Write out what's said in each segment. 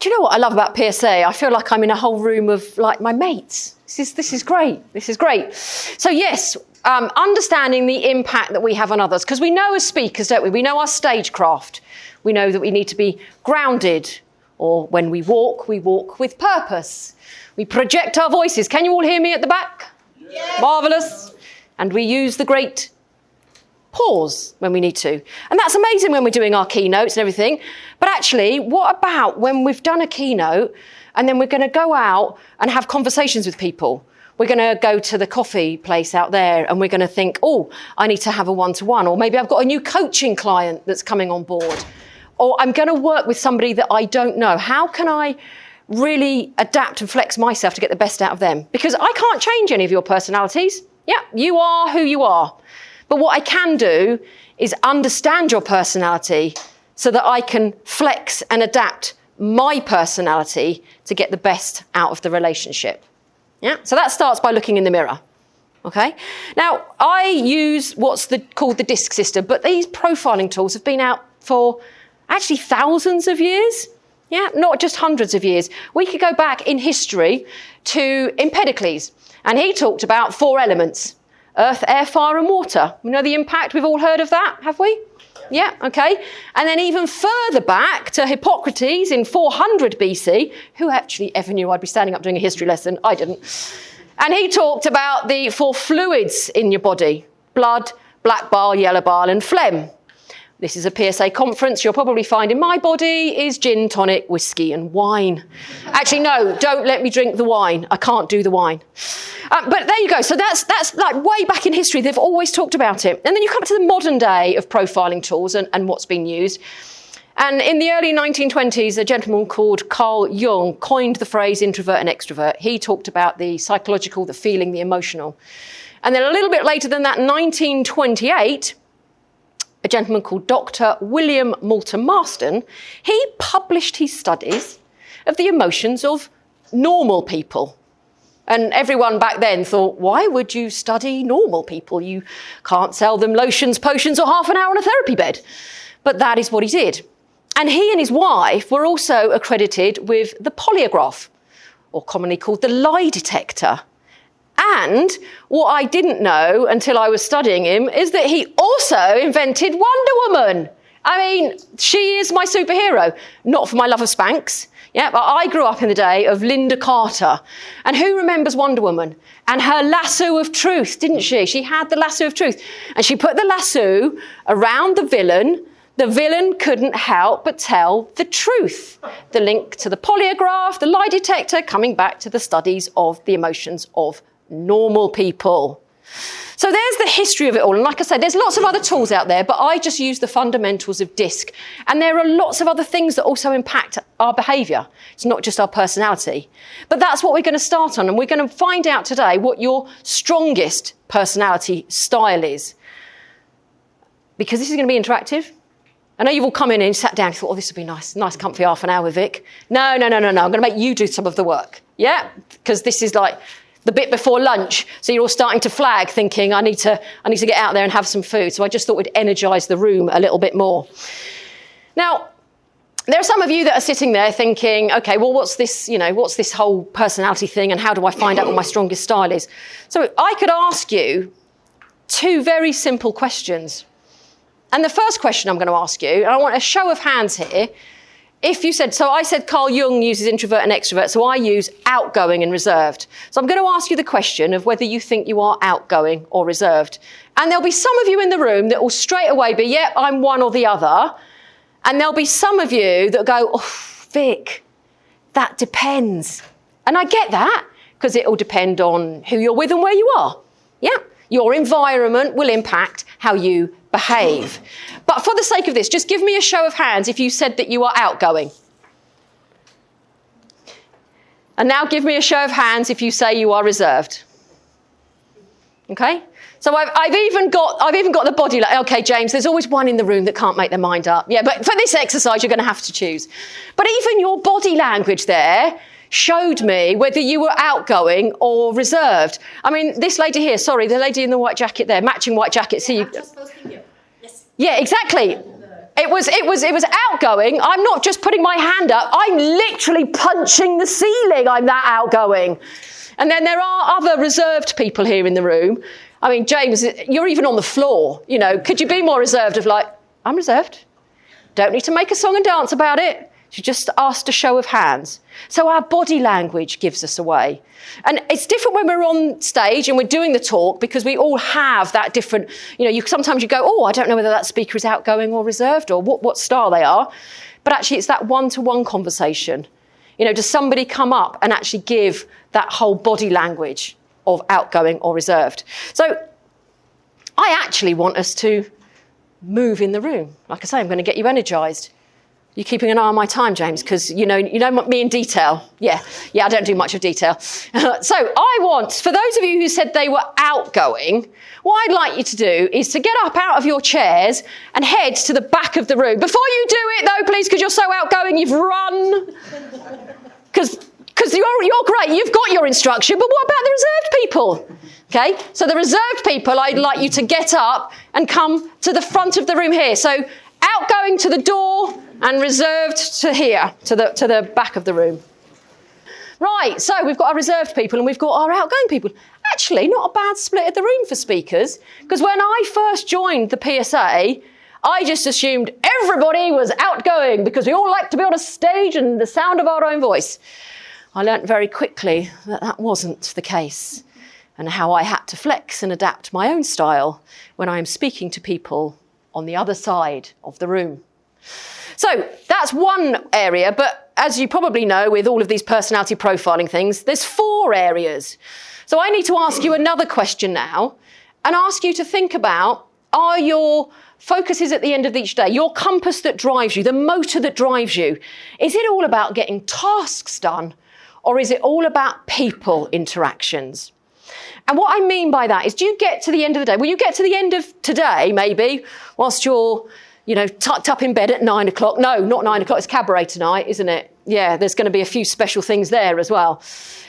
Do you know what I love about PSA? I feel like I'm in a whole room of like my mates. This is great. This is great. So yes, understanding the impact that we have on others, because we know as speakers, don't we? We know our stagecraft. We know that we need to be grounded, or when we walk with purpose. We project our voices. Can you all hear me at the back? Yes. Marvellous. And we use the great pause when we need to. And that's amazing when we're doing our keynotes and everything. But actually, what about when we've done a keynote and then we're going to go out and have conversations with people? We're going to go to the coffee place out there and we're going to think, oh, I need to have a one-to-one. Or maybe I've got a new coaching client that's coming on board. Or I'm going to work with somebody that I don't know. How can I really adapt and flex myself to get the best out of them? Because I can't change any of your personalities. Yeah, you are who you are. But what I can do is understand your personality so that I can flex and adapt my personality to get the best out of the relationship. Yeah, so that starts by looking in the mirror. Okay. Now, I use what's called the DISC system, but these profiling tools have been out for actually thousands of years. Yeah, not just hundreds of years. We could go back in history to Empedocles, and he talked about 4 elements: earth, air, fire, and water. We know the impact. We've all heard of that, have we? Yeah, okay. And then even further back to Hippocrates in 400 BC, who actually ever knew I'd be standing up doing a history lesson? I didn't. And he talked about the 4 fluids in your body: blood, black bile, yellow bile, and phlegm. This is a PSA conference. You'll probably find in my body is gin, tonic, whiskey, and wine. Actually, no, don't let me drink the wine. I can't do the wine. But there you go. So that's like way back in history. They've always talked about it. And then you come to the modern day of profiling tools and what's been used. And in the early 1920s, a gentleman called Carl Jung coined the phrase introvert and extrovert. He talked about the psychological, the feeling, the emotional. And then a little bit later than that, 1928, a gentleman called Dr. William Moulton Marston, he published his studies of the emotions of normal people. And everyone back then thought, why would you study normal people? You can't sell them lotions, potions, or half an hour on a therapy bed. But that is what he did. And he and his wife were also accredited with the polygraph, or commonly called the lie detector. And what I didn't know until I was studying him is that he also invented Wonder Woman. I mean, she is my superhero, not for my love of Spanx. Yeah, but I grew up in the day of Linda Carter. And who remembers Wonder Woman? And her lasso of truth, didn't she? She had the lasso of truth. And she put the lasso around the villain. The villain couldn't help but tell the truth. The link to the polygraph, the lie detector, coming back to the studies of the emotions of normal people. So there's the history of it all. And like I said, there's lots of other tools out there, but I just use the fundamentals of DISC. And there are lots of other things that also impact our behaviour. It's not just our personality. But that's what we're going to start on. And we're going to find out today what your strongest personality style is. Because this is going to be interactive. I know you've all come in and sat down and thought, oh, this would be nice comfy half an hour with Vic. No. I'm going to make you do some of the work. Yeah? Because this is like the bit before lunch. So you're all starting to flag, thinking, I need to get out there and have some food. So I just thought we'd energise the room a little bit more. Now, there are some of you that are sitting there thinking, okay, well, what's this whole personality thing, and how do I find out what my strongest style is? So I could ask you 2 very simple questions. And the first question I'm going to ask you, and I want a show of hands here, if you said, so I said Carl Jung uses introvert and extrovert, so I use outgoing and reserved. So I'm going to ask you the question of whether you think you are outgoing or reserved. And there'll be some of you in the room that will straight away be, yeah, I'm one or the other. And there'll be some of you that go, oh, Vic, that depends. And I get that, because it will depend on who you're with and where you are. Yeah, your environment will impact how you behave. But for the sake of this, just give me a show of hands if you said that you are outgoing. And now give me a show of hands if you say you are reserved. Okay? So I've even got the body like, okay, James, there's always one in the room that can't make their mind up. Yeah, but for this exercise, you're going to have to choose. But even your body language there showed me whether you were outgoing or reserved. I mean, this lady here, sorry, the lady in the white jacket there, matching white jacket. See you. I'm just posting here. Yes. Yeah, exactly. It was outgoing. I'm not just putting my hand up. I'm literally punching the ceiling. I'm that outgoing. And then there are other reserved people here in the room. I mean, James, you're even on the floor. You know, could you be more reserved of like, I'm reserved. Don't need to make a song and dance about it. She just asked a show of hands. So our body language gives us away. And it's different when we're on stage and we're doing the talk because we all have that different, sometimes you go, oh, I don't know whether that speaker is outgoing or reserved or what style they are. But actually it's that one-to-one conversation. Does somebody come up and actually give that whole body language of outgoing or reserved? So I actually want us to move in the room. Like I say, I'm going to get you energised. You're keeping an eye on my time, James, because you know me in detail. Yeah, I don't do much of detail. So I want, for those of you who said they were outgoing, what I'd like you to do is to get up out of your chairs and head to the back of the room. Before you do it, though, please, because you're so outgoing, you've run. Because you're great, you've got your instruction, but what about the reserved people? Okay, so the reserved people, I'd like you to get up and come to the front of the room here. So outgoing to the door and reserved to here, to the back of the room. Right, so we've got our reserved people and we've got our outgoing people. Actually, not a bad split of the room for speakers, because when I first joined the PSA, I just assumed everybody was outgoing because we all like to be on a stage and the sound of our own voice. I learnt very quickly that that wasn't the case, and how I had to flex and adapt my own style when I am speaking to people on the other side of the room. So that's one area, but as you probably know, with all of these personality profiling things, there's 4 areas. So I need to ask you another question now and ask you to think about, are your focuses at the end of each day, your compass that drives you, the motor that drives you, is it all about getting tasks done, or is it all about people interactions? And what I mean by that is, do you get to the end of the day? Well, you get to the end of today, maybe, whilst you're tucked up in bed at 9 o'clock. No, not 9 o'clock. It's cabaret tonight, isn't it? Yeah, there's going to be a few special things there as well.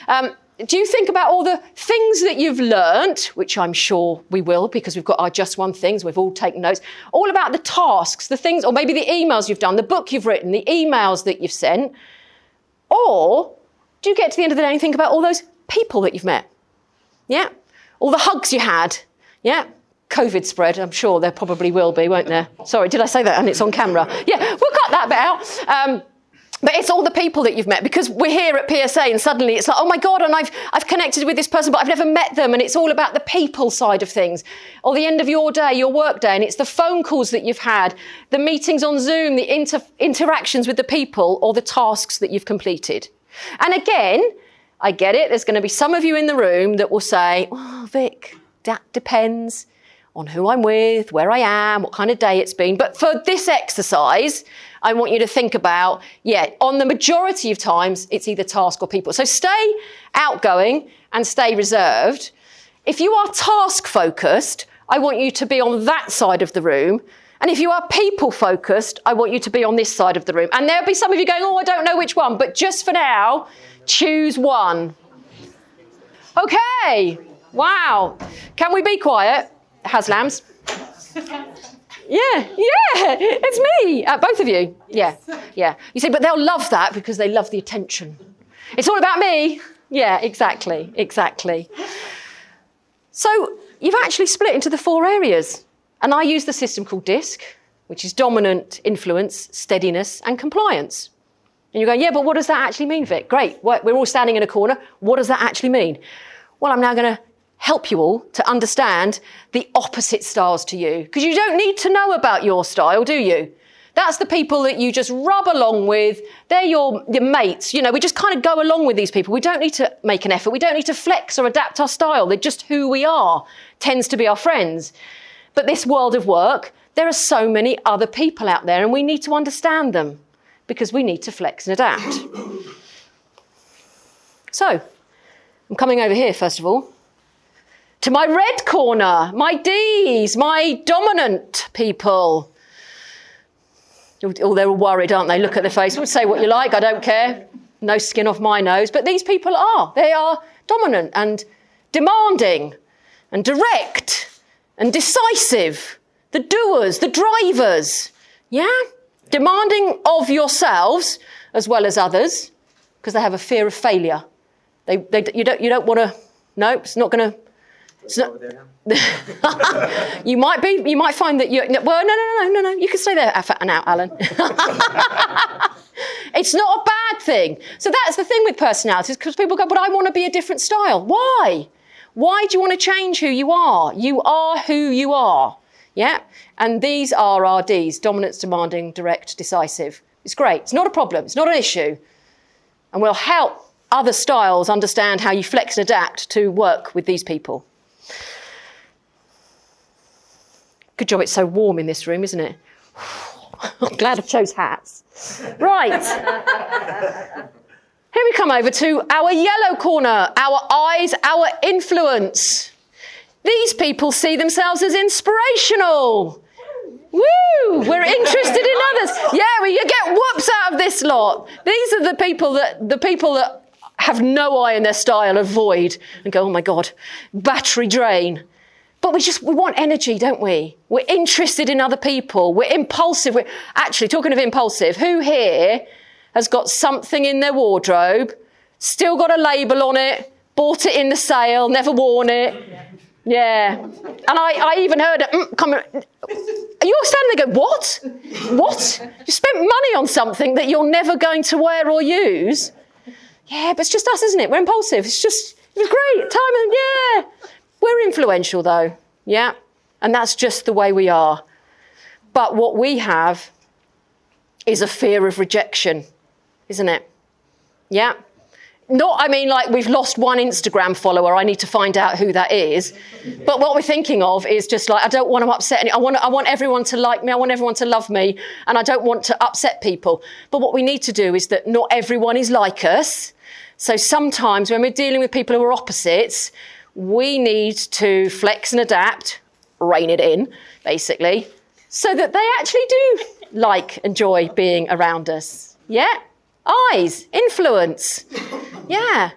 Do you think about all the things that you've learnt, which I'm sure we will, because we've got our Just One things, we've all taken notes, all about the tasks, the things, or maybe the emails you've done, the book you've written, the emails that you've sent? Or do you get to the end of the day and think about all those people that you've met? Yeah, all the hugs you had. Yeah. COVID spread, I'm sure there probably will be, won't there? Sorry, did I say that? And it's on camera. Yeah, we'll cut that bit out. But it's all the people that you've met, because we're here at PSA and suddenly it's like, oh my God, and I've connected with this person, but I've never met them. And it's all about the people side of things. Or the end of your day, your work day, and it's the phone calls that you've had, the meetings on Zoom, the interactions with the people, or the tasks that you've completed. And again, I get it. There's going to be some of you in the room that will say, oh, Vic, that depends on who I'm with, where I am, what kind of day it's been. But for this exercise, I want you to think about, on the majority of times, it's either task or people. So stay outgoing and stay reserved. If you are task focused, I want you to be on that side of the room. And if you are people focused, I want you to be on this side of the room. And there'll be some of you going, oh, I don't know which one. But just for now, choose one. Okay. Wow. Can we be quiet? Haslams. Yeah, it's me. Both of you. Yeah. You see, but they'll love that because they love the attention. It's all about me. Yeah, exactly. So you've actually split into the 4 areas. And I use the system called DISC, which is dominant, influence, steadiness, and compliance. And you go, yeah, but what does that actually mean, Vic? Great. We're all standing in a corner. What does that actually mean? Well, I'm now going to help you all to understand the opposite styles to you. Because you don't need to know about your style, do you? That's the people that you just rub along with. They're your mates. We just kind of go along with these people. We don't need to make an effort. We don't need to flex or adapt our style. They're just who we are. Tends to be our friends. But this world of work, there are so many other people out there and we need to understand them because we need to flex and adapt. So, I'm coming over here, first of all, to my red corner, my Ds, my dominant people. Oh, they're all worried, aren't they? Look at their face. Well, say what you like, I don't care. No skin off my nose. But these people they are dominant and demanding and direct and decisive. The doers, the drivers. Yeah? Demanding of yourselves as well as others, because they have a fear of failure. You don't want to. No, it's not going to. You might find that well, no. You can stay there for now, Alan. It's not a bad thing. So that's the thing with personalities, because people go, but I want to be a different style. Why? Why do you want to change who you are? You are who you are. Yeah? And these are our Ds: dominance, demanding, direct, decisive. It's great. It's not a problem. It's not an issue. And we'll help other styles understand how you flex and adapt to work with these people. Good job it's so warm in this room, isn't it? I'm glad I chose hats. Right. Here we come over to our yellow corner, our eyes, our influence. These people see themselves as inspirational. Woo! We're interested in others. Yeah, well, you get whoops out of this lot. These are the people that have no eye in their style, avoid and go, oh my God, battery drain. But we want energy, don't we? We're interested in other people. We're impulsive. We're actually, talking of impulsive, who here has got something in their wardrobe, still got a label on it, bought it in the sale, never worn it? Yeah. And I even heard it, you're standing there going, what? What? You spent money on something that you're never going to wear or use? Yeah, but it's just us, isn't it? We're impulsive. It was great. Yeah. We're influential though, yeah? And that's just the way we are. But what we have is a fear of rejection, isn't it? Yeah? Like we've lost one Instagram follower, I need to find out who that is. But what we're thinking of is just like, I don't want to upset anyone. I want everyone to like me, I want everyone to love me, and I don't want to upset people. But what we need to do is that not everyone is like us. So sometimes when we're dealing with people who are opposites, we need to flex and adapt, rein it in, basically, so that they actually do like, enjoy being around us. Yeah? Eyes, influence. Yeah.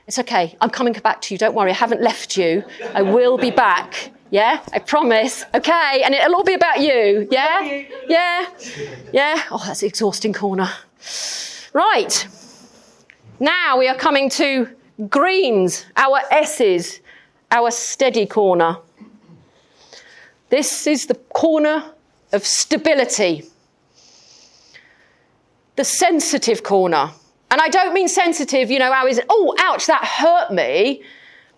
It's okay. I'm coming back to you. Don't worry. I haven't left you. I will be back. Yeah? I promise. Okay. And it'll all be about you. Yeah? Yeah? Yeah? Oh, that's the exhausting corner. Right. Now we are coming to greens, our S's. Our steady corner. This is the corner of stability. The sensitive corner. And I don't mean sensitive, how is it? Oh, ouch, that hurt me.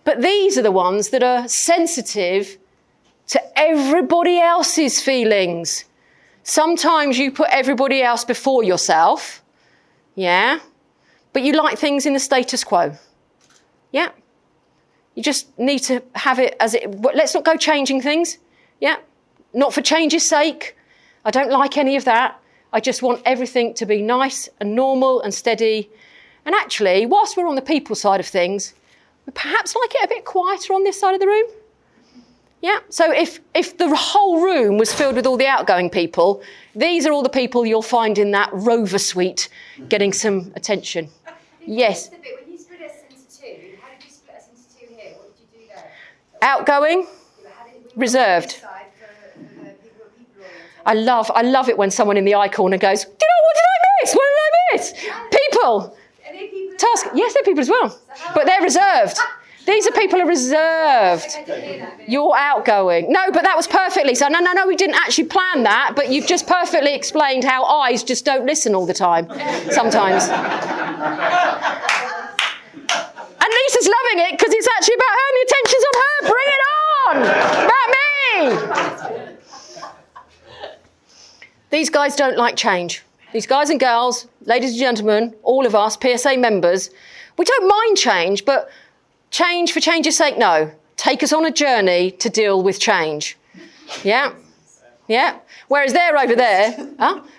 But these are the ones that are sensitive to everybody else's feelings. Sometimes you put everybody else before yourself. Yeah. But you like things in the status quo. Yeah. You just need to have it as it. Let's not go changing things. Yeah. Not for change's sake. I don't like any of that. I just want everything to be nice and normal and steady. And actually, whilst we're on the people side of things, we perhaps like it a bit quieter on this side of the room. Yeah. So if the whole room was filled with all the outgoing people, these are all the people you'll find in that Rover suite getting some attention. Yes. Outgoing, reserved. I love it when someone in the eye corner goes, what did I miss? What did I miss? People. Task. Yes, they're people as well. But they're reserved. These are people who are reserved. You're outgoing. No, but that was perfectly. So no, we didn't actually plan that, but you've just perfectly explained how eyes just don't listen all the time, sometimes. And Lisa's loving it because it's actually about her and the attention's on her. Bring it on! About me! These guys don't like change. These guys and girls, ladies and gentlemen, all of us, PSA members, we don't mind change, but change for change's sake, no. Take us on a journey to deal with change. Yeah? Yeah? Whereas they're over there,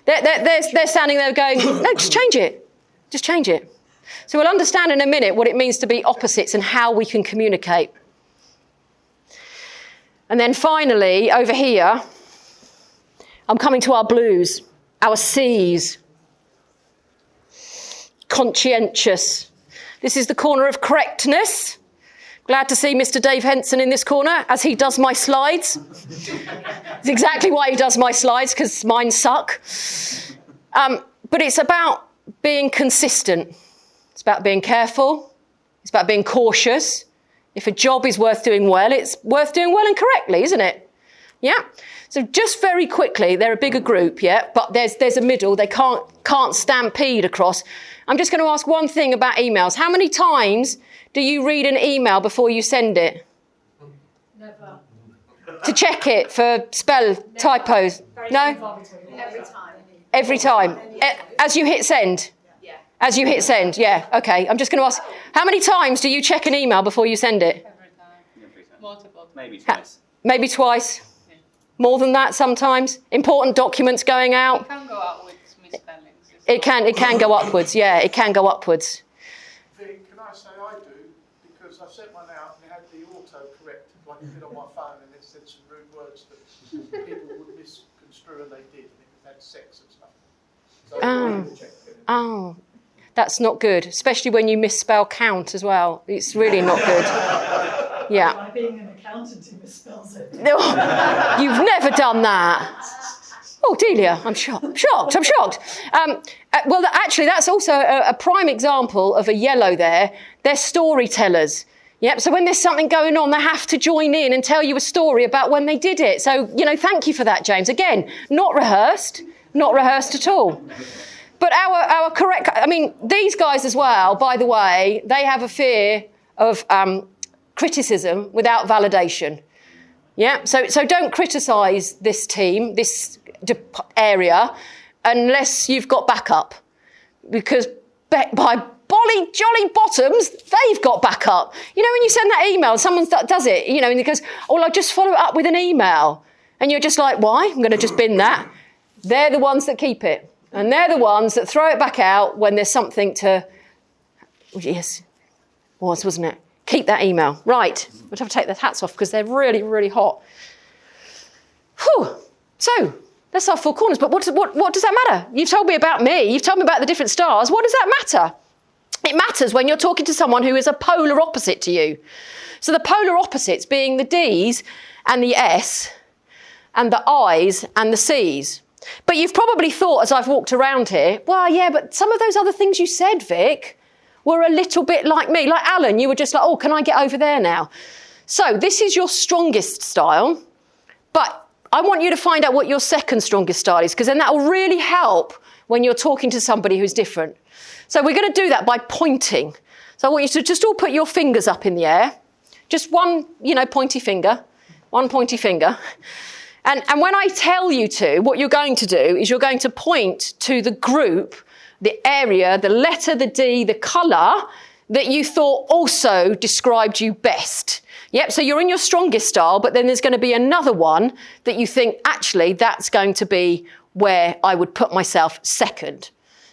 they're standing there going, no, just change it. Just change it. So we'll understand in a minute what it means to be opposites and how we can communicate. And then finally, over here, I'm coming to our blues, our C's. Conscientious. This is the corner of correctness, Glad to see Mr. Dave Henson in this corner as he does my slides. It's exactly why he does my slides, because mine suck. But it's about being consistent. It's about being careful. It's about being cautious. If a job is worth doing well, it's worth doing well and correctly, isn't it? Yeah. So just very quickly, they're a bigger group, yeah, but there's a middle. They can't stampede across. I'm just going to ask one thing about emails. How many times do you read an email before you send it? Never. To check it for spell typos? No? Every time. Every time. As you hit send? Yeah. As you hit send, yeah. Okay, I'm just going to ask, how many times do you check an email before you send it? Every time. Multiple. Maybe twice. Maybe twice? Yeah. More than that sometimes? Important documents going out? It can go out with misspellings. It can go upwards, yeah, it can go upwards. Vic, can I say I do? Because I sent one out and it had the autocorrect like it did on my phone, and it said some rude words that people would misconstrue, and they did, and it had sex and stuff. So Oh, that's not good, especially when you misspell count as well. It's really not good. Yeah. By being an accountant who misspells it. You've never done that. Oh, Delia, I'm shocked. Well, actually, that's also a prime example of a yellow there. They're storytellers. Yep, so when there's something going on, they have to join in and tell you a story about when they did it. So, thank you for that, James. Again, not rehearsed at all. But our correct, these guys as well, by the way, they have a fear of criticism without validation. Yeah, so don't criticise this team, this area, unless you've got backup. Because by bolly jolly bottoms, they've got backup. When you send that email, someone does it, and it goes, oh, well, I'll just follow it up with an email. And you're just like, why? I'm going to just bin that. They're the ones that keep it. And they're the ones that throw it back out when there's something to... Yes, wasn't it? Keep that email. Right. We'll have to take the hats off because they're really, really hot. Whew. So, that's our four corners. But what does that matter? You've told me about me. You've told me about the different stars. What does that matter? It matters when you're talking to someone who is a polar opposite to you. So the polar opposites being the D's and the S and the I's and the C's. But you've probably thought as I've walked around here, well, yeah, but some of those other things you said, Vic, were a little bit like me. Like Alan, you were just like, oh, can I get over there now? So this is your strongest style, but I want you to find out what your second strongest style is, because then that will really help when you're talking to somebody who's different. So we're going to do that by pointing. So I want you to just all put your fingers up in the air. Just one, pointy finger. One pointy finger. And when I tell you to, what you're going to do is you're going to point to the group, the area, the letter, the D, the colour that you thought also described you best. Yep, so you're in your strongest style, but then there's going to be another one that you think, actually, that's going to be where I would put myself second.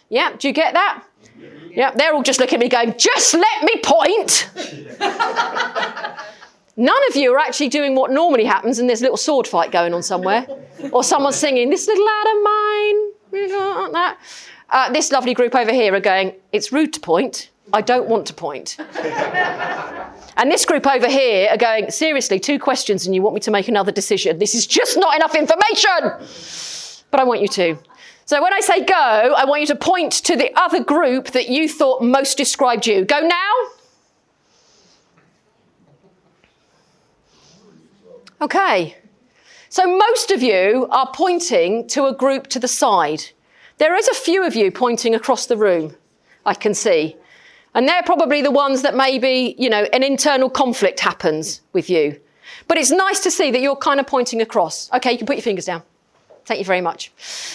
Yeah, do you get that? Yeah, they're all just looking at me going, just let me point. None of you are actually doing what normally happens and there's a little sword fight going on somewhere. Or someone's singing, this little lad of mine. That. This lovely group over here are going, it's rude to point. I don't want to point. And this group over here are going, seriously, 2 questions and you want me to make another decision. This is just not enough information. But I want you to. So when I say go, I want you to point to the other group that you thought most described you. Go now. Okay. So most of you are pointing to a group to the side. There is a few of you pointing across the room, I can see. And they're probably the ones that maybe, an internal conflict happens with you. But it's nice to see that you're kind of pointing across. Okay, you can put your fingers down. Thank you very much.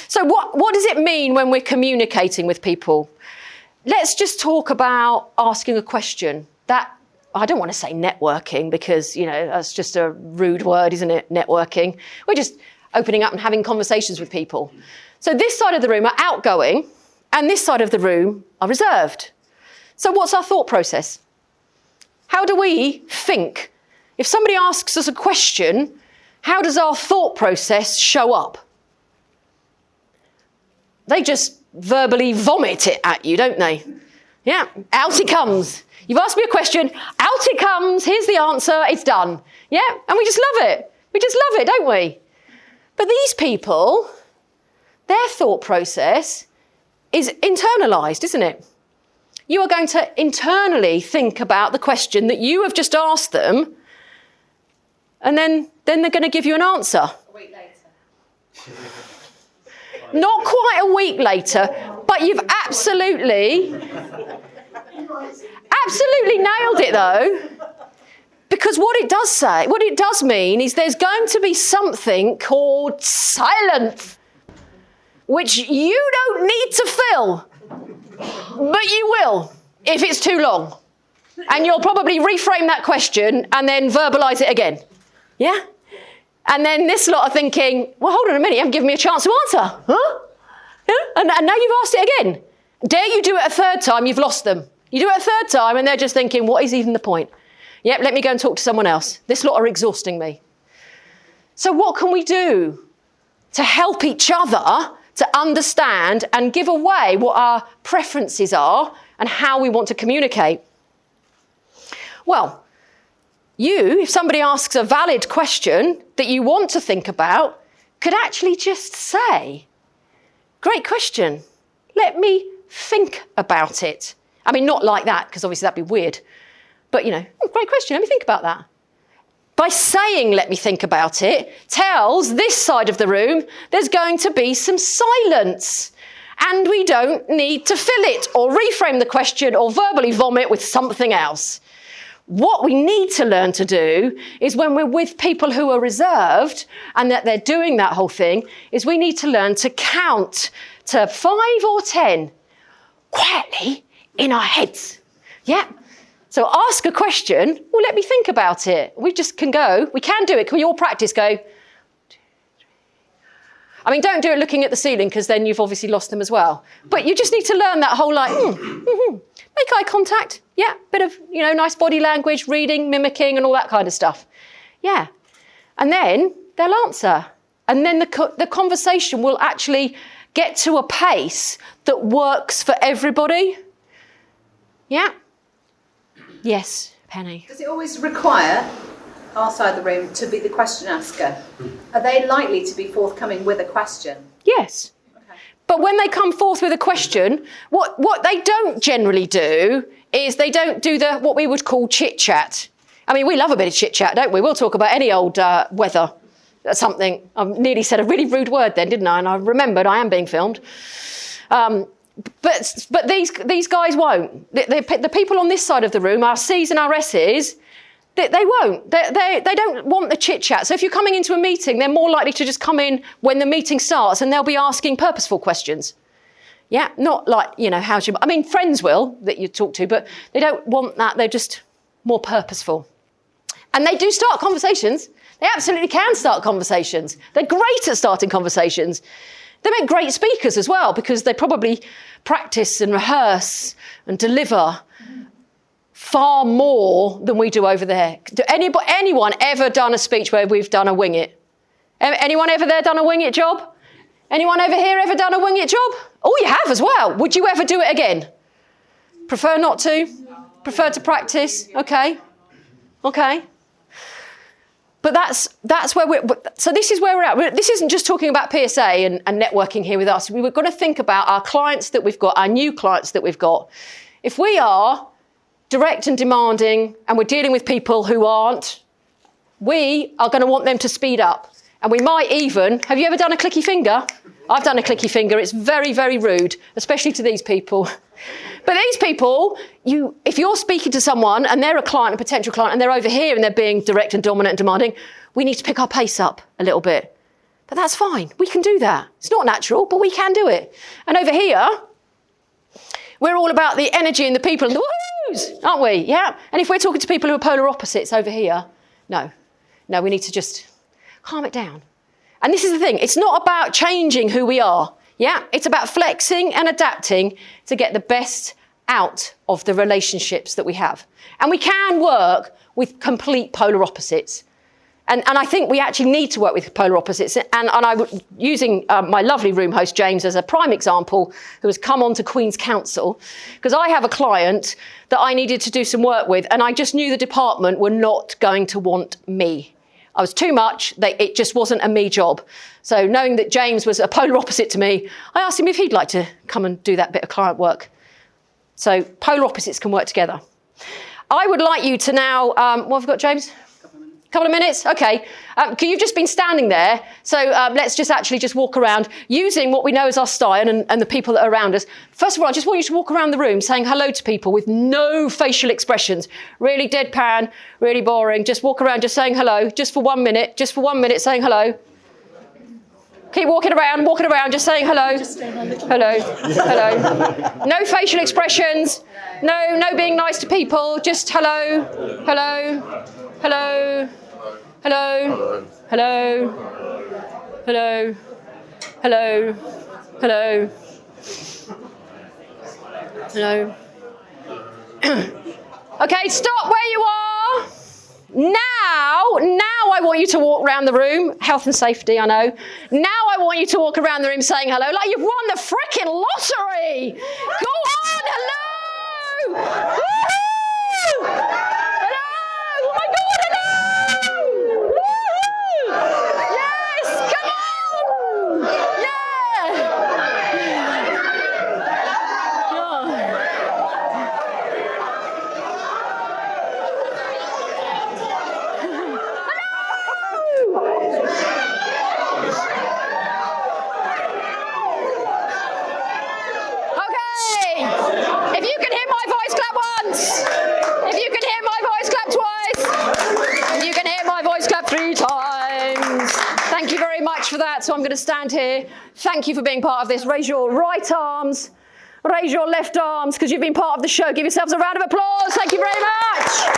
So what does it mean when we're communicating with people? Let's just talk about asking a question. I don't want to say networking because, that's just a rude word, isn't it? Networking. We're just opening up and having conversations with people. So this side of the room are outgoing and this side of the room are reserved. So what's our thought process? How do we think? If somebody asks us a question, how does our thought process show up? They just verbally vomit it at you, don't they? Yeah, out it comes. You've asked me a question, out it comes, here's the answer, it's done. Yeah? And we just love it. We just love it, don't we? But these people, their thought process is internalised, isn't it? You are going to internally think about the question that you have just asked them, and then they're going to give you an answer. A week later. Not quite a week later, but you've absolutely nailed it though. Because what it does mean is there's going to be something called silence, which you don't need to fill, but you will if it's too long. And you'll probably reframe that question and then verbalise it again. Yeah? And then this lot are thinking, well, hold on a minute, you haven't given me a chance to answer. Huh? Yeah? And now you've asked it again. Dare you do it a third time, you've lost them. You do it a third time and they're just thinking, what is even the point? Yep, let me go and talk to someone else. This lot are exhausting me. So what can we do to help each other to understand and give away what our preferences are and how we want to communicate? Well, if somebody asks a valid question that you want to think about, could actually just say, great question, let me think about it. I mean, not like that, because obviously that'd be weird. But, great question, let me think about that. By saying, let me think about it, tells this side of the room there's going to be some silence. And we don't need to fill it or reframe the question or verbally vomit with something else. What we need to learn to do is when we're with people who are reserved and that they're doing that whole thing, is we need to learn to count to 5 or 10 quietly in our heads. Yeah? So ask a question, well, let me think about it. We do it. Can we all practice? Go, 2, 3. I mean, don't do it looking at the ceiling because then you've obviously lost them as well. But you just need to learn that whole make eye contact. Yeah, bit of, nice body language, reading, mimicking and all that kind of stuff. Yeah. And then they'll answer. And then the conversation will actually get to a pace that works for everybody. Yeah. Yes, Penny. Does it always require our side of the room to be the question asker? Are they likely to be forthcoming with a question? Yes. Okay. But when they come forth with a question, what they don't generally do is they don't do what we would call chit-chat. I mean, we love a bit of chit-chat, don't we? We'll talk about any old weather, something. I nearly said a really rude word then, didn't I? And I remembered I am being filmed. But these guys won't. The people on this side of the room, our C's and our S's, they won't. They don't want the chit-chat. So if you're coming into a meeting, they're more likely to just come in when the meeting starts and they'll be asking purposeful questions. Yeah, not like, friends will, that you talk to, but they don't want that. They're just more purposeful. And they do start conversations. They absolutely can start conversations. They're great at starting conversations. They make great speakers as well because they probably practice and rehearse and deliver far more than we do over there. Anyone ever done a speech where we've done a wing it? Anyone ever there done a wing it job? Anyone over here ever done a wing it job? Oh, you have as well. Would you ever do it again? Prefer not to? Prefer to practice? Okay. But that's where so this is where we're at. This isn't just talking about PSA and networking here with us. We've got to think about our clients that we've got, our new clients that we've got. If we are direct and demanding and we're dealing with people who aren't, we are going to want them to speed up. And we might even, have you ever done a clicky finger? I've done a clicky finger. It's very, very rude, especially to these people. But these people, if you're speaking to someone and they're a client, a potential client, and they're over here and they're being direct and dominant and demanding, we need to pick our pace up a little bit. But that's fine. We can do that. It's not natural, but we can do it. And over here, we're all about the energy and the people and the woohoos, aren't we? Yeah. And if we're talking to people who are polar opposites over here, no, we need to just calm it down. And this is the thing. It's not about changing who we are. Yeah, it's about flexing and adapting to get the best out of the relationships that we have. And we can work with complete polar opposites. And I think we actually need to work with polar opposites. And using my lovely room host, James, as a prime example, who has come on to Queen's Counsel, because I have a client that I needed to do some work with, and I just knew the department were not going to want me. I was too much. It just wasn't a me job. So knowing that James was a polar opposite to me, I asked him if he'd like to come and do that bit of client work. So polar opposites can work together. I would like you to now, what have we got, James? Couple of minutes? Okay. You've just been standing there, so let's just walk around using what we know as our style and the people that are around us. First of all, I just want you to walk around the room saying hello to people with no facial expressions. Really deadpan, really boring. Just walk around just saying hello, just for 1 minute saying hello. Keep walking around, just saying hello. Hello, hello. No facial expressions. No being nice to people. Just hello, hello, hello, hello, hello, hello, hello, hello, hello. Okay, stop where you are. Now I want you to walk around the room. Health and safety, I know. Now I want you to walk around the room saying hello, like you've won the frickin' lottery. Go on, hello. Woohoo! Hello! Oh my God, hello! Woohoo! Yes, come on! Yeah! If you can hear my voice, clap once. If you can hear my voice, clap twice. If you can hear my voice, clap 3 times. Thank you very much for that. So I'm going to stand here. Thank you for being part of this. Raise your right arms. Raise your left arms because you've been part of the show. Give yourselves a round of applause. Thank you very much.